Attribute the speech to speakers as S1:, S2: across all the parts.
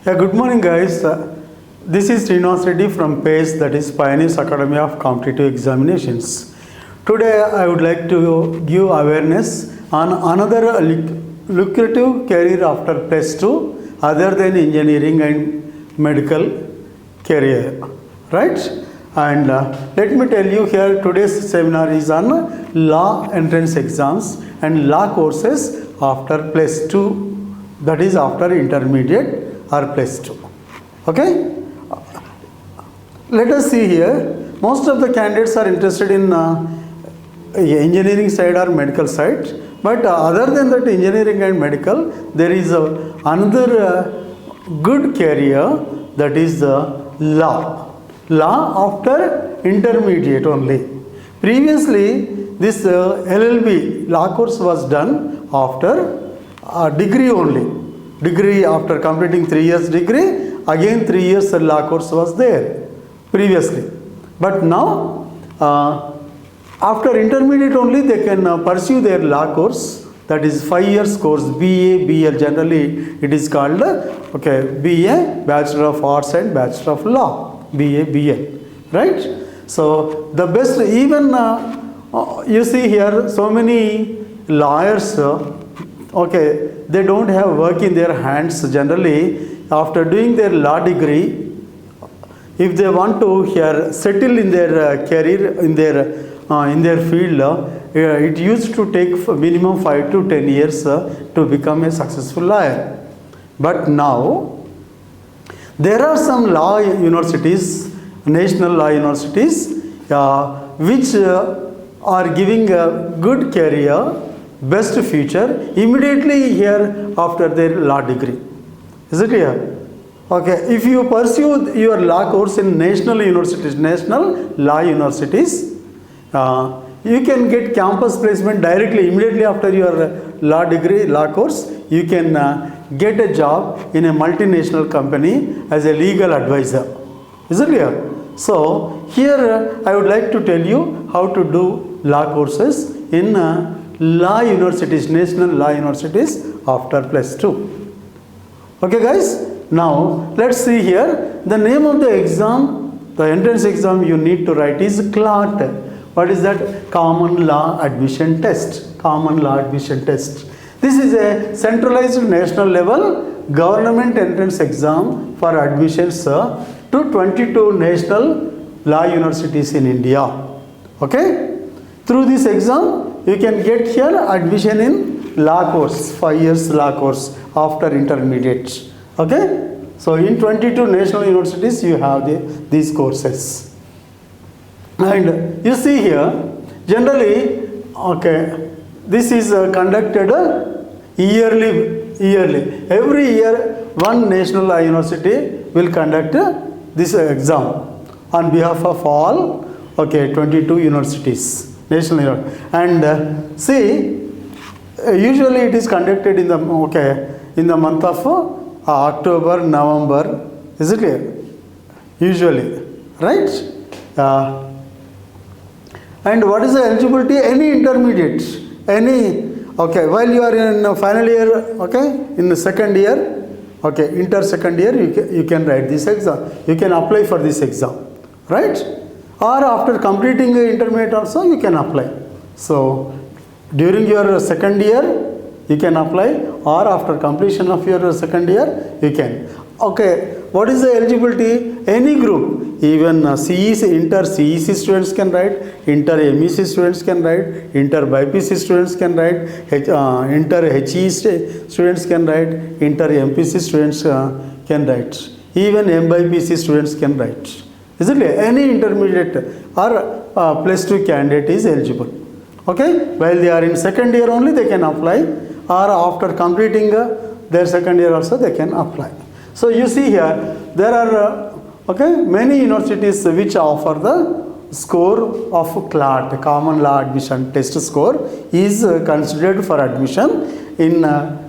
S1: Yeah, good morning, guys. This is Srinivas Reddy from PACE, that is Pioneers Academy of Competitive Examinations. Today, I would like to give awareness on another lucrative career after +2 other than engineering and medical career, right? And let me tell you here, today's seminar is on law entrance exams and law courses after +2, that is after intermediate or +2. Okay, let us see here. Most of the candidates are interested in engineering side or medical side, but other than that engineering and medical, there is another good career, that is law after intermediate only. Previously this LLB law course was done after degree only. Degree, after completing 3 years degree, again 3 years law course was there previously. But now after intermediate only they can pursue their law course, that is 5 years course, BA, BL, generally it is called BA, Bachelor of Arts and Bachelor of Law, BA, BL, right? So the best, even you see here so many lawyers, they don't have work in their hands generally. After doing their law degree, if they want to here settle in their career, in their field, it used to take minimum 5 to 10 years to become a successful lawyer. But now there are some law universities, national law universities, which are giving a good career, best future immediately here after their law degree. Is it clear? Okay, if you pursue your law course in national universities, national law universities, you can get campus placement directly, immediately after your law degree, law course. You can get a job in a multinational company as a legal advisor. Is it clear? So here I would like to tell you how to do law courses in law universities, national law universities after +2. Okay guys, now let's see here. The name of the exam, the entrance exam you need to write is CLAT. What is that? Common Law Admission Test. Common Law Admission Test. This is a centralized national level government entrance exam for admissions to 22 national law universities in India. Okay? Through this exam, you can get here admission in law course, 5 years law course after intermediate. Okay? So in 22 national universities you have these courses. And you see here, generally, this is conducted yearly. Every year one national law university will conduct this exam on behalf of all 22 universities, national universities. And see, usually it is conducted in the month of October, November. Is it clear? Usually, right? And what is the eligibility? Any intermediate, while you are in final year, in the second year, inter second year, you can write this exam. You can apply for this exam, right? Or after completing the intermediate also you can apply. So during your second year you can apply, or after completion of your second year you can. What is the eligibility? Any group, even CEC, inter CEC students can write, inter MEC students can write, inter BIPC students can write, inter HE students can write, inter MPC students can write, even MBIPC students can write. Is it clear? Any intermediate or +2 candidate is eligible. Okay, while they are in second year only they can apply, or after completing their second year also they can apply. So you see here, there are many universities which offer the score of CLAT, Common Law Admission Test score is considered for admission in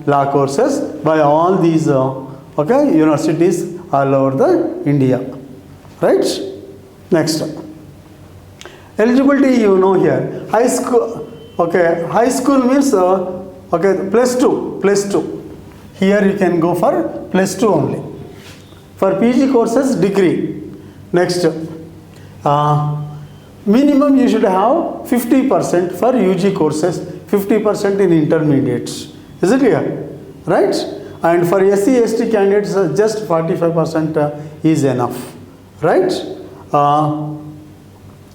S1: law courses by all these universities all over the India, right? Next, eligibility you know here. High school, high school means +2. Here you can go for +2 only. For PG courses, degree. Next, minimum you should have 50% for UG courses, 50% in intermediates. Is it clear? Right? And for SC, ST candidates, just 45% is enough. Right?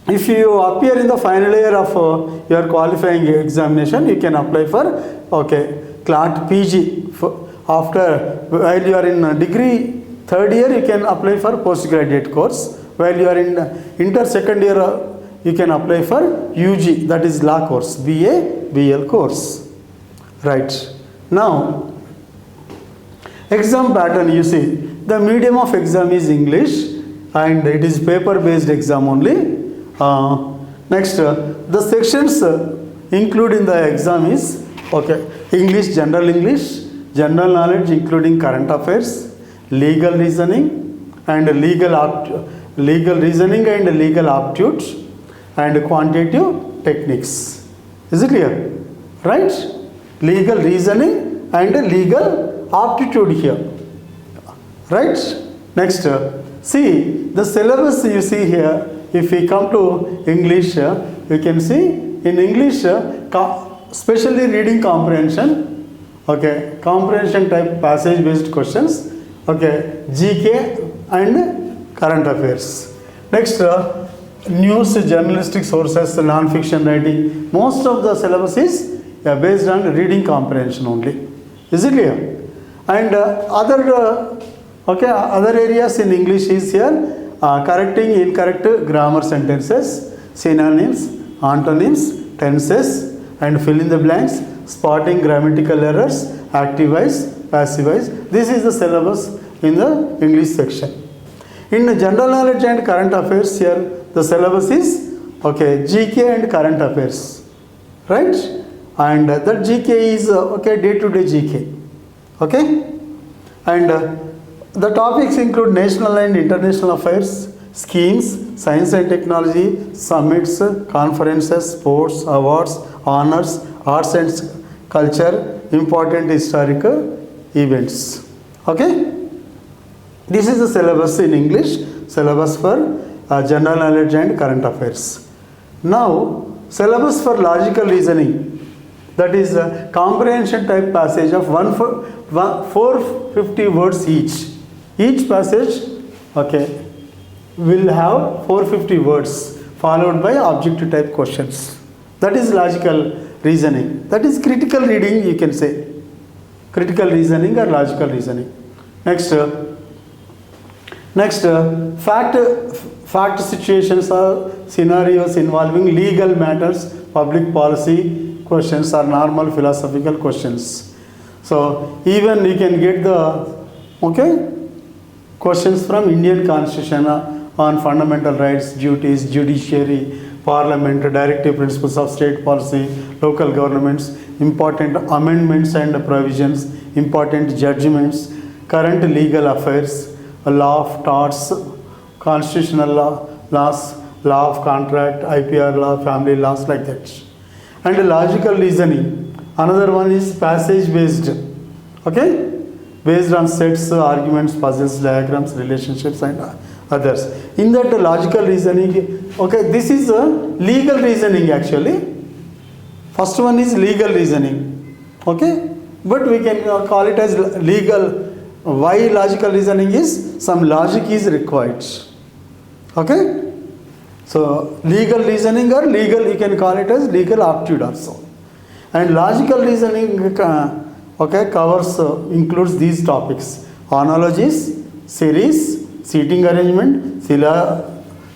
S1: If you appear in the final year of your qualifying examination, you can apply for CLAT PG. After, while you are in degree third year, you can apply for postgraduate course. While you are in inter second year, you can apply for UG, that is law course, BA, BL course. Right. Now, exam pattern, you see, the medium of exam is English and it is paper based exam only. Next, the sections include in the exam is English, general knowledge including current affairs, legal reasoning and legal reasoning and legal aptitudes and quantitative techniques. Is it clear? Right? Legal reasoning and legal aptitude here. Right? Next, see the syllabus you see here. If we come to English, you can see in English, especially reading comprehension, comprehension type passage based questions, GK and current affairs. Next, news, journalistic sources, non-fiction writing. Most of the syllabus is based on reading comprehension only. Is it clear? And other areas in English is here. Correcting incorrect grammar sentences, synonyms, antonyms, tenses and fill in the blanks, spotting grammatical errors, active voice, passive voice. This is the syllabus in the English section. In the general knowledge and current affairs, here the syllabus is GK and current affairs, right? And that GK is day-to-day GK. And the topics include national and international affairs, schemes, science and technology, summits, conferences, sports, awards, honors, arts and culture, important historical events. This is the syllabus in English, syllabus for general knowledge and current affairs. Now, syllabus for logical reasoning, that is a comprehension type passage of 450 words each. Each passage will have 450 words followed by objective type questions. That is logical reasoning. That is critical reading, you can say. Critical reasoning or logical reasoning. Next, fact situations or scenarios involving legal matters, public policy questions or normal philosophical questions. So even you can get the questions from Indian Constitution on fundamental rights, duties, judiciary, parliament, directive principles of state policy, local governments, important amendments and provisions, important judgments, current legal affairs, law of torts, constitutional laws, law of contract, IPR law, family laws, like that. And logical reasoning. Another one is passage based. Based on sets, arguments, puzzles, diagrams, relationships and others. In that logical reasoning, this is a legal reasoning actually. First one is legal reasoning. But we can call it as legal. Why logical reasoning is? Some logic is required. So legal reasoning or legal, you can call it as legal aptitude also. And logical reasoning covers, includes these topics: analogies, series, seating arrangement,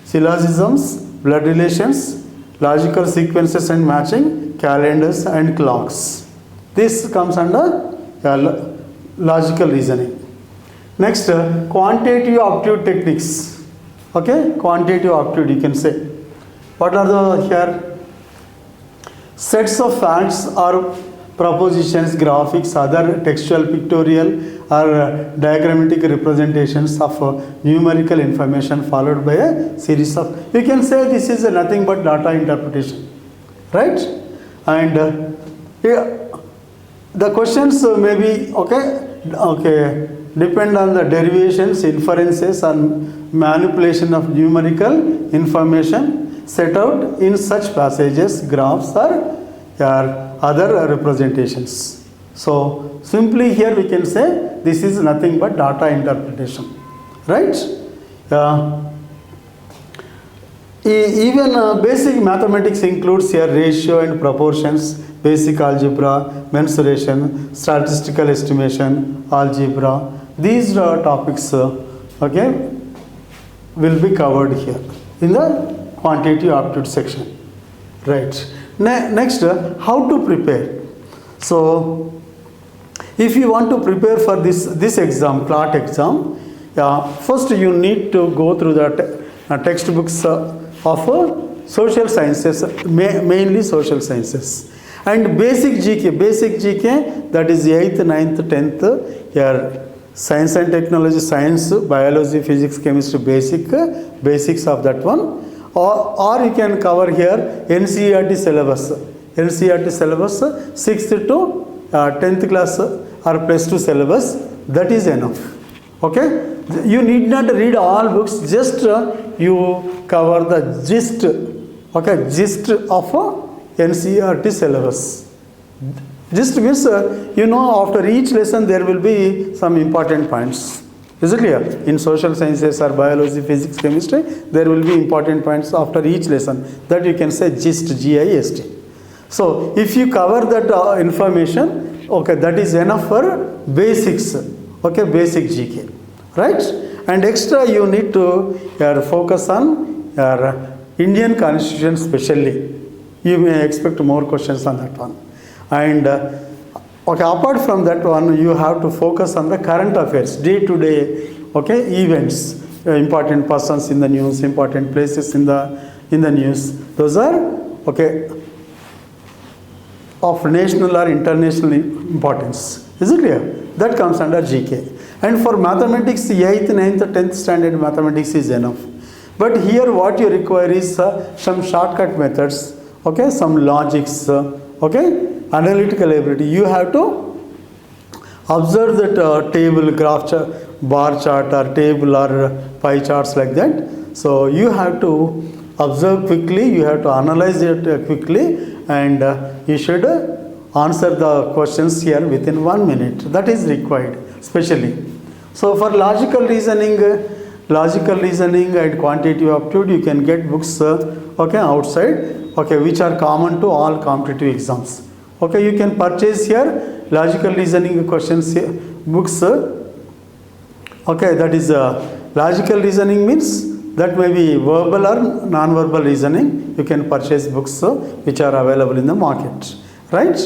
S1: syllogisms, blood relations, logical sequences and matching, calendars and clocks. This comes under logical reasoning. Next, quantitative aptitude techniques. Quantitative aptitude, you can say. What are the here? Sets of facts or propositions, graphics, other textual, pictorial or diagrammatic representations of numerical information followed by a series of, you can say this is nothing but data interpretation, right? And the questions may be depend on the derivations, inferences, and manipulation of numerical information set out in such passages, graphs, or other representations. So simply here we can say this is nothing but data interpretation, right? Even basic mathematics includes here ratio and proportions, basic algebra, mensuration, statistical estimation, algebra. These topics okay, will be covered here in the quantitative aptitude section, right? Next, how to prepare. So if you want to prepare for this exam, CLAT exam, first you need to go through the textbooks of social sciences, mainly social sciences, and basic GK, that is 8th, 9th, 10th, your science and technology, science, biology, physics, chemistry, basics of that one, or you can cover here NCERT syllabus, 6th to 10th class or plus 2 syllabus, that is enough. Okay, you need not read all books, just you cover the gist, okay, gist of NCERT syllabus. Gist means you know, after each lesson there will be some important points. Is it clear? In social sciences or biology, physics, chemistry, there will be important points after each lesson, that you can say gist, GIST. So if you cover that information, okay, that is enough for basics, okay, basic GK, right? And extra you need to focus on your Indian Constitution specially. You may expect more questions on that one. And okay, apart from that one, you have to focus on the current affairs, day-to-day, okay, events, important persons in the news, important places in the news. Those are, okay, of national or international importance. Is it clear? That comes under GK. And for mathematics, 8th, 9th, 10th standard mathematics is enough. But here what you require is some shortcut methods, okay, some logics, okay, analytical ability. You have to observe that table, graph chart, bar chart, or table or pie charts like that. So you have to observe quickly, you have to analyze it quickly, and you should answer the questions here within 1 minute. That is required specially. So for logical reasoning and quantitative aptitude, you can get books okay, outside, okay, which are common to all competitive exams. Okay, you can purchase here logical reasoning questions books. Okay, that is logical reasoning means that may be verbal or non-verbal reasoning. You can purchase books which are available in the market, right?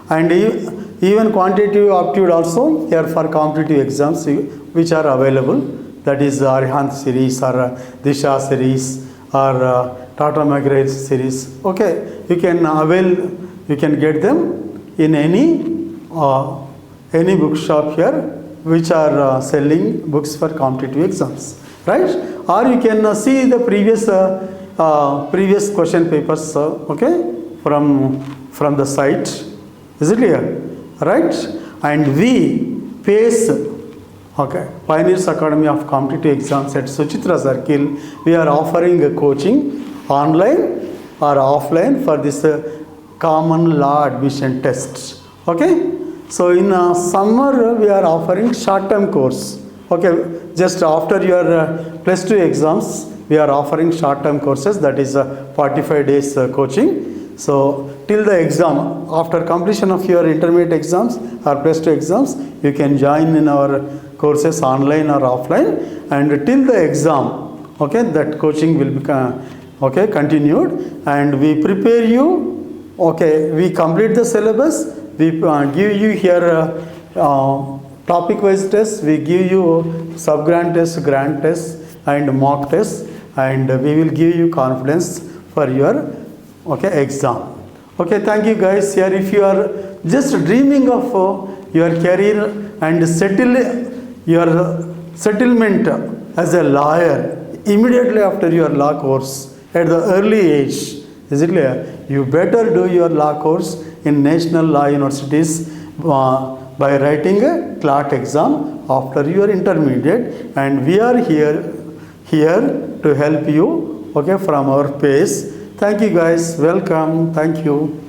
S1: And even quantitative aptitude also here for competitive exams which are available. That is Arihant series or Disha series or Tata McGrath series. Okay, you can get them in any bookshop here which are selling books for competitive exams, right? Or you can see the previous question papers, okay, from the site. Is it clear? Right? And we PACE, okay, Pioneers Academy of Competitive Exams at Suchitra Circle, we are offering a coaching online or offline for this common law admission test. Okay, so in summer we are offering short-term course. Okay, just after your plus 2 exams, we are offering short-term courses, that is 45 days coaching. So till the exam, after completion of your intermediate exams or plus 2 exams, you can join in our courses online or offline, and till the exam, okay, that coaching will be continued, and we prepare you, okay, we complete the syllabus, we give you here topic wise tests, we give you sub-grant tests, grant tests, and mock tests, and we will give you confidence for your exam. Okay, thank you guys. Here if you are just dreaming of your career and your settlement as a lawyer immediately after your law course at the early age, is it clear? You better do your law course in national law universities, by writing a CLAT exam after your intermediate, and we are here to help you, okay, from our pace. Thank you guys, welcome, thank you.